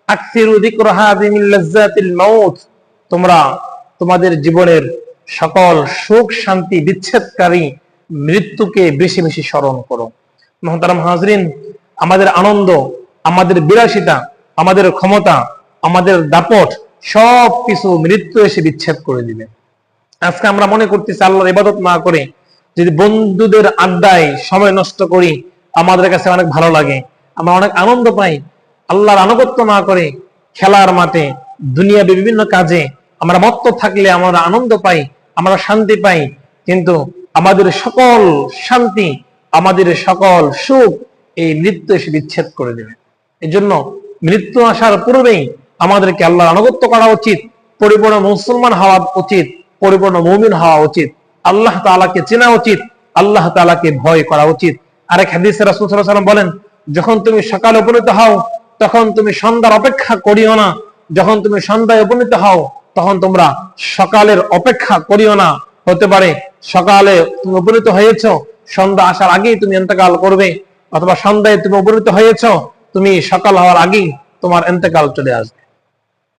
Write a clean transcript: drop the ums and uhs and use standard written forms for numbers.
আকসিরু যিকরাহা মিন লাজ্জাতিল মাউত, তোমরা তোমাদের জীবনের সকল সুখ শান্তি বিচ্ছেদকারী মৃত্যুকে বেশি বেশি স্মরণ করো। মুহতারাম হাজরিন, আমাদের আনন্দ, আমাদের বিলাসিতা, আমাদের ক্ষমতা, আমাদের দাপট সব কিছু মৃত্যু এসে বিচ্ছেদ করে দিবে। আজকে আমরা মনে করতেছি আল্লাহর ইবাদত না করে যদি বন্ধুদের আড্ডায় সময় নষ্ট করি আমাদের কাছে অনেক ভালো লাগে, আমরা অনেক আনন্দ পাই। আল্লাহর আনুগত্য না করে খেলার মাঠে দুনিয়াবী বিভিন্ন কাজে আমরা মত্ত থাকলে আমরা আনন্দ পাই, আমরা শান্তি পাই, কিন্তু আমাদের সকল শান্তি, আমাদের সকল সুখ এই মৃত্যু এসে বিচ্ছেদ করে দেবে। এই জন্য মৃত্যু আসার পূর্বেই আমাদেরকে আল্লাহর আনুগত্য করা উচিত, পরিপূর্ণ মুসলমান হওয়া উচিত, পরিপূর্ণ মুমিন হওয়া উচিত, আল্লাহ তাআলাকে চেনা উচিত, আল্লাহ তাআলাকে ভয় করা উচিত। আরেক হাদিসে রাসূল সাল্লাল্লাহু আলাইহি ওয়াসাল্লাম বলেন, যখন তুমি সকালে উপনীত হও তখন তুমি সন্ধ্যার অপেক্ষা করিও না, যখন তুমি সন্ধ্যায় উপনীত হও তখন তোমরা সকালের অপেক্ষা করিও না। হতে পারে সকালে তুমি উপনীত হয়েছো, সন্ধ্যা আসার আগেই তুমি ইন্তেকাল করবে, অথবা সন্ধ্যায় তুমি উপনীত হয়েছো, তুমি সকাল হওয়ার আগেই তোমার ইন্তেকাল চলে আসবে।